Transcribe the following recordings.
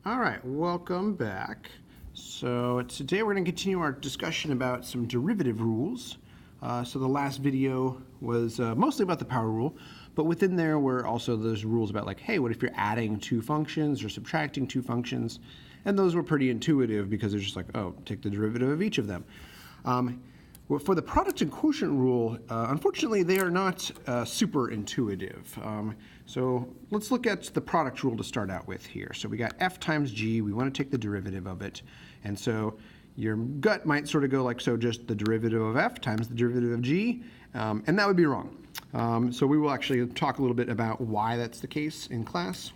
All right, welcome back. So today we're going to continue our discussion about some derivative rules. So the last video was mostly about the power rule, but within there were also those rules about like, hey, what if you're adding two functions or subtracting two functions? And those were pretty intuitive because it's just like, oh, take the derivative of each of them. Well, for the product and quotient rule, unfortunately, they are not super intuitive. So let's look at the product rule to start out with here. So we got f times g. We want to take the derivative of it. And so your gut might sort of go like, so just the derivative of f times the derivative of g. And that would be wrong. So we will actually talk a little bit about why that's the case in class.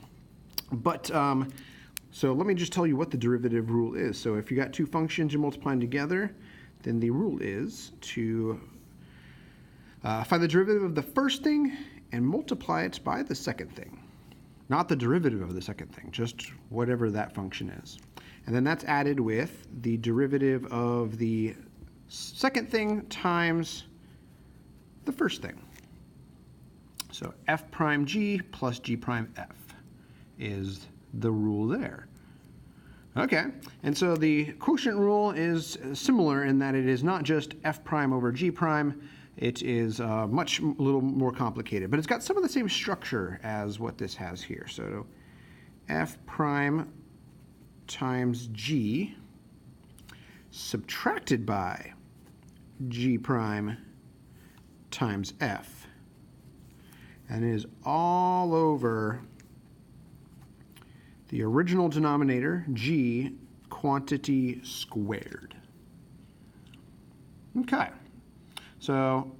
But so let me just tell you what the derivative rule is. So if you got two functions you're multiplying together, then the rule is to find the derivative of the first thing and multiply it by the second thing. Not the derivative of the second thing, just whatever that function is. And then that's added with the derivative of the second thing times the first thing. So f prime g plus g prime f is the rule there. Okay, and so the quotient rule is similar in that it is not just f prime over g prime. It is a little more complicated, but it's got some of the same structure as what this has here. So f prime times g subtracted by g prime times f, and it is all over the original denominator, g, quantity squared. Okay, so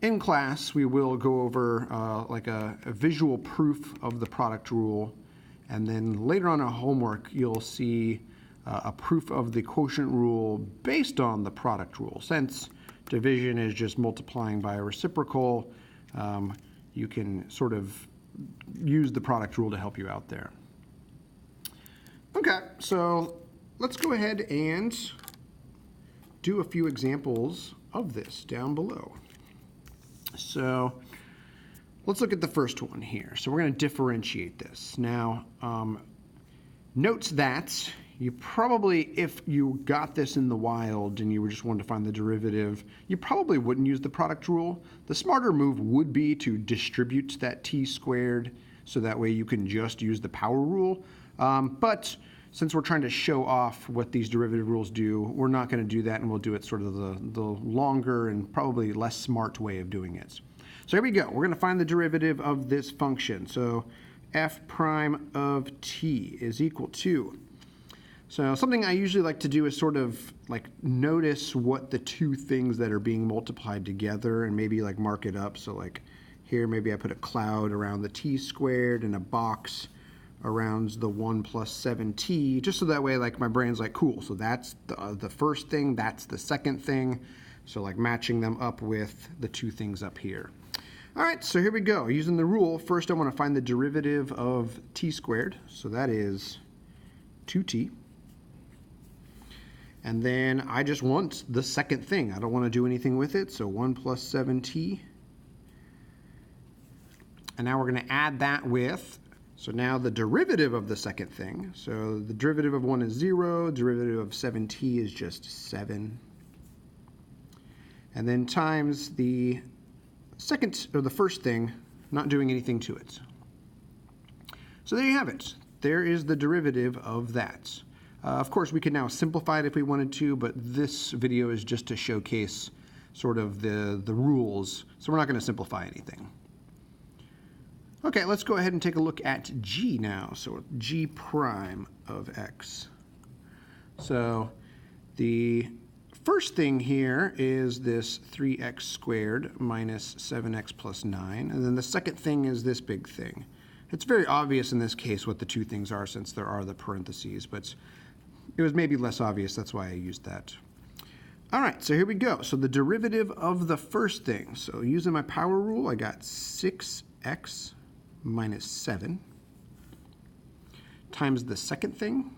in class we will go over like a visual proof of the product rule, and then later on in homework you'll see a proof of the quotient rule based on the product rule. Since division is just multiplying by a reciprocal, you can sort of use the product rule to help you out there. Okay, so let's go ahead and do a few examples of this down below. So let's look at the first one here. So we're going to differentiate this. Now, note that you probably, if you got this in the wild and you were just wanting to find the derivative, you probably wouldn't use the product rule. The smarter move would be to distribute that t squared so that way you can just use the power rule. But since we're trying to show off what these derivative rules do, we're not going to do that, and we'll do it sort of the longer and probably less smart way of doing it. So here we go. We're going to find the derivative of this function. So f prime of t is equal to. So something I usually like to do is sort of like notice what the two things that are being multiplied together and maybe like mark it up. So like here maybe I put a cloud around the t squared and a box around the 1 plus 7t, just so that way like my brain's like, cool, so that's the first thing, that's the second thing. So like matching them up with the two things up here. All right, so here we go. Using the rule, first I want to find the derivative of t squared. So that is 2t. And then I just want the second thing. I don't want to do anything with it, so 1 plus 7t. And now we're going to add that with, so now the derivative of the second thing. So the derivative of 1 is 0, derivative of 7t is just 7. And then times the second, or the first thing, not doing anything to it. So there you have it. There is the derivative of that. Of course, we could now simplify it if we wanted to, but this video is just to showcase sort of the rules, so we're not going to simplify anything. Okay, let's go ahead and take a look at g now. So g prime of x. So the first thing here is this 3x squared minus 7x plus 9. And then the second thing is this big thing. It's very obvious in this case what the two things are since there are the parentheses, but it was maybe less obvious, that's why I used that. All right, so here we go. So the derivative of the first thing. So using my power rule, I got 6x minus 7 times the second thing.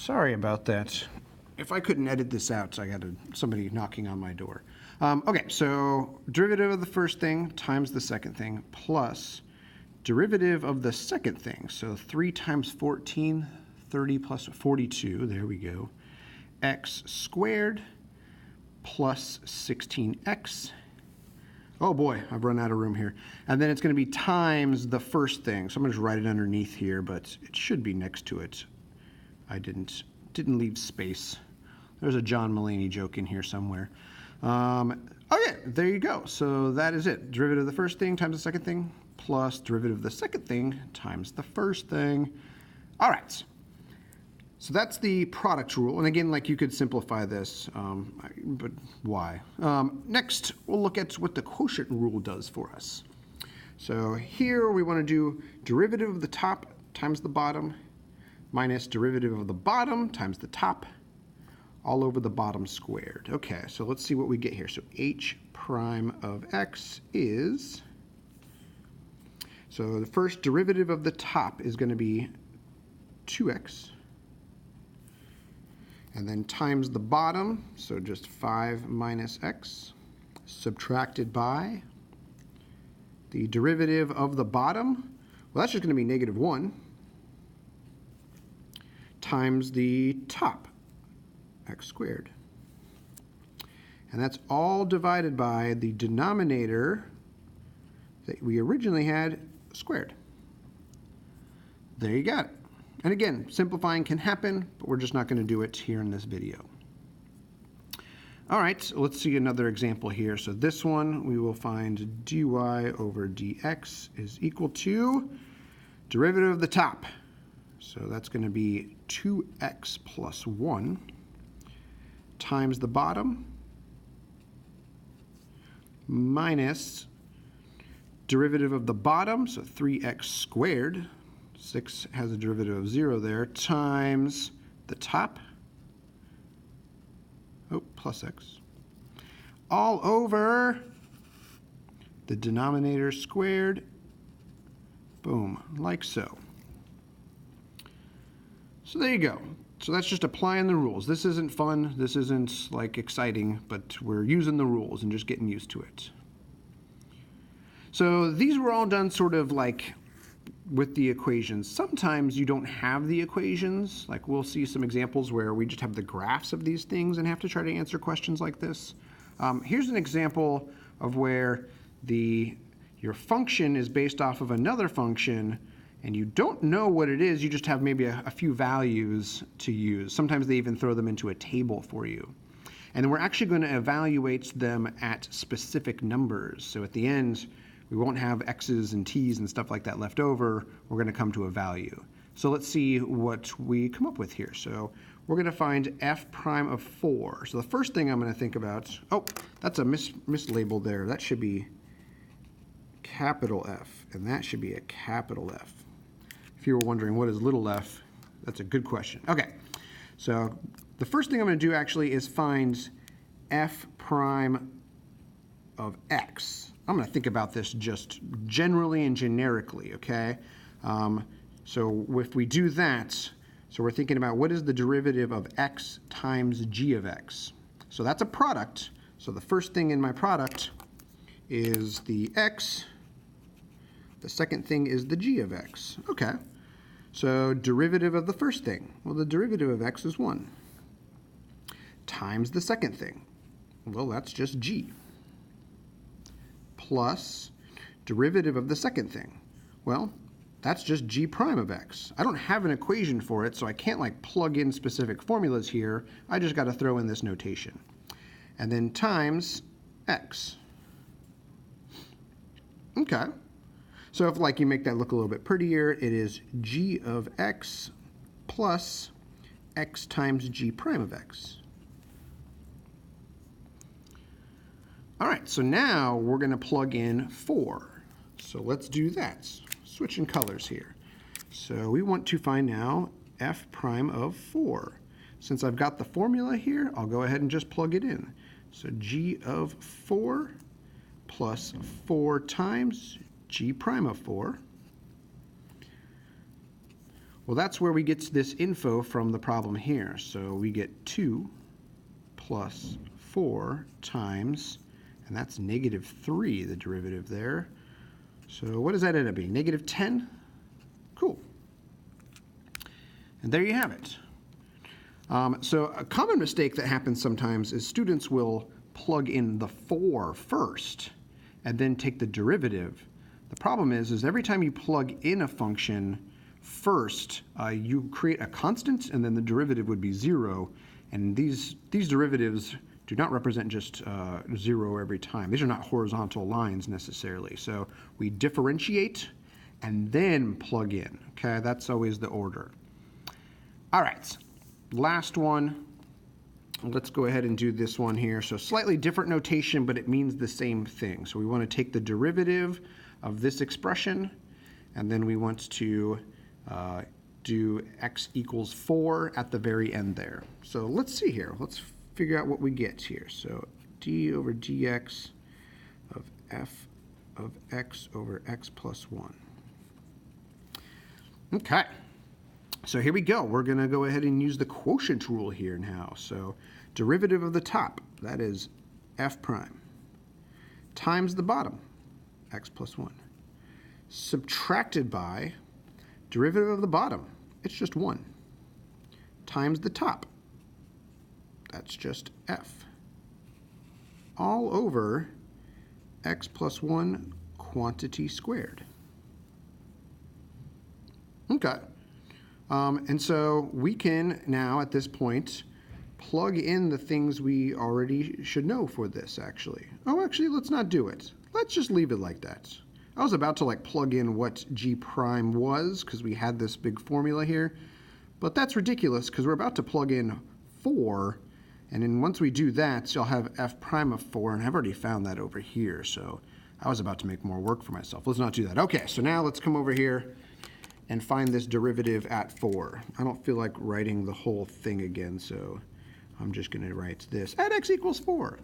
Sorry about that. If I couldn't edit this out, I got somebody knocking on my door. Okay, so derivative of the first thing times the second thing plus derivative of the second thing. So 3 times 14, 30 plus 42, there we go. X squared plus 16x. Oh boy, I've run out of room here. And then it's going to be times the first thing. So I'm going to just write it underneath here, but it should be next to it. I didn't leave space. There's a John Mulaney joke in here somewhere. Okay, there you go. So that is it. Derivative of the first thing times the second thing plus derivative of the second thing times the first thing. All right. So that's the product rule. And again, like you could simplify this, but why? Next, we'll look at what the quotient rule does for us. So here we want to do derivative of the top times the bottom minus derivative of the bottom times the top all over the bottom squared. Okay, so let's see what we get here. So h prime of x is, so the first derivative of the top is going to be 2x. And then times the bottom, so just 5 minus x, subtracted by the derivative of the bottom. Well, that's just going to be negative 1 times the top, x squared. And that's all divided by the denominator that we originally had squared. There you got it. And again, simplifying can happen, but we're just not going to do it here in this video. All right, so let's see another example here. So this one, we will find dy over dx is equal to derivative of the top. So that's going to be 2x plus 1 times the bottom minus derivative of the bottom, so 3x squared. 6 has a derivative of 0 there, times the top, plus x, all over the denominator squared, boom, like so. So there you go. So that's just applying the rules. This isn't fun, this isn't like exciting, but we're using the rules and just getting used to it. So these were all done sort of like with the equations. Sometimes you don't have the equations. Like we'll see some examples where we just have the graphs of these things and have to try to answer questions like this. Here's an example of where your function is based off of another function and you don't know what it is, you just have maybe a few values to use. Sometimes they even throw them into a table for you. And then we're actually going to evaluate them at specific numbers. So at the end, we won't have x's and t's and stuff like that left over. We're going to come to a value. So let's see what we come up with here. So we're going to find f prime of 4. So the first thing I'm going to think about, oh, that's a mislabel there. That should be capital F, and that should be a capital F. If you were wondering what is little f, that's a good question. Okay, so the first thing I'm going to do actually is find f prime of x. I'm going to think about this just generally and generically, okay? So if we do that, so we're thinking about what is the derivative of x times g of x. So that's a product. So the first thing in my product is the x. The second thing is the g of x. Okay. So derivative of the first thing. Well, the derivative of x is 1. Times the second thing. Well, that's just g. Plus derivative of the second thing. Well, that's just g prime of x. I don't have an equation for it, so I can't like plug in specific formulas here. I just got to throw in this notation. And then times x. Okay. So if like you make that look a little bit prettier, it is g of x plus x times g prime of x. All right, so now we're going to plug in 4. So let's do that. Switching colors here. So we want to find now f prime of 4. Since I've got the formula here, I'll go ahead and just plug it in. So g of 4 plus 4 times g prime of 4. Well, that's where we get this info from the problem here. So we get 2 plus 4 times, and that's -3, the derivative there. So what does that end up being? -10? Cool. And there you have it. So a common mistake that happens sometimes is students will plug in the 4 first and then take the derivative. The problem is every time you plug in a function first, you create a constant and then the derivative would be 0. And these derivatives do not represent just 0 every time. These are not horizontal lines necessarily. So we differentiate and then plug in. Okay, that's always the order. All right, last one. Let's go ahead and do this one here. So slightly different notation, but it means the same thing. So we want to take the derivative of this expression, and then we want to do x equals 4 at the very end there. So let's see here. Let's figure out what we get here. So d over dx of f of x over x plus 1. Okay. So here we go. We're going to go ahead and use the quotient rule here now. So derivative of the top, that is f prime, times the bottom, x plus 1, subtracted by derivative of the bottom, it's just 1, times the top, that's just f, all over x plus 1 quantity squared. Okay. And so we can now, at this point, plug in the things we already should know for this, actually. Oh, actually, let's not do it. Let's just leave it like that. I was about to plug in what g prime was, because we had this big formula here. But that's ridiculous, because we're about to plug in 4. And then once we do that, you'll have f prime of 4, and I've already found that over here. So I was about to make more work for myself. Let's not do that. Okay, so now let's come over here and find this derivative at 4. I don't feel like writing the whole thing again, so I'm just going to write this at x equals 4.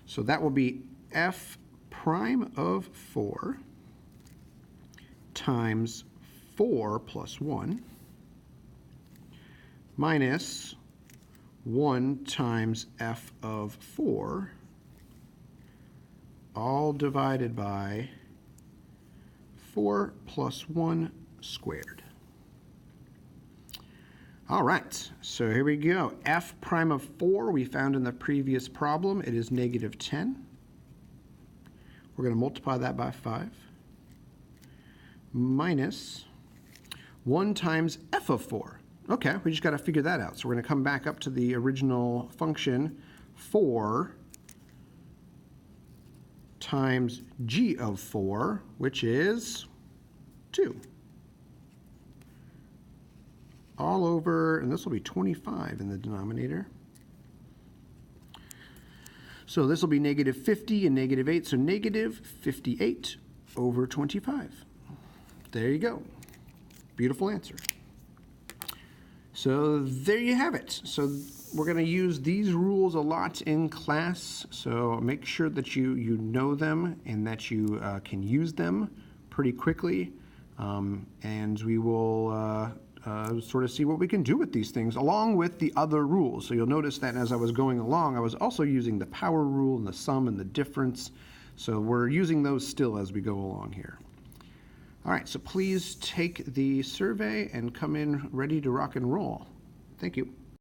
So that will be f prime of 4 times 4 plus 1 minus 1 times f of 4, all divided by 4 plus 1 squared. All right, so here we go. F prime of 4 we found in the previous problem. It is -10. We're going to multiply that by 5 minus 1 times f of 4. Okay, we just got to figure that out. So we're going to come back up to the original function, 4 times g of 4, which is 2. All over, and this will be 25 in the denominator. So this will be -50 and -8, so -58 over 25. There you go. Beautiful answer. So there you have it. So we're going to use these rules a lot in class, so make sure that you know them and that you can use them pretty quickly, and we will sort of see what we can do with these things along with the other rules. So you'll notice that as I was going along, I was also using the power rule and the sum and the difference. So we're using those still as we go along here. All right, so please take the survey and come in ready to rock and roll. Thank you.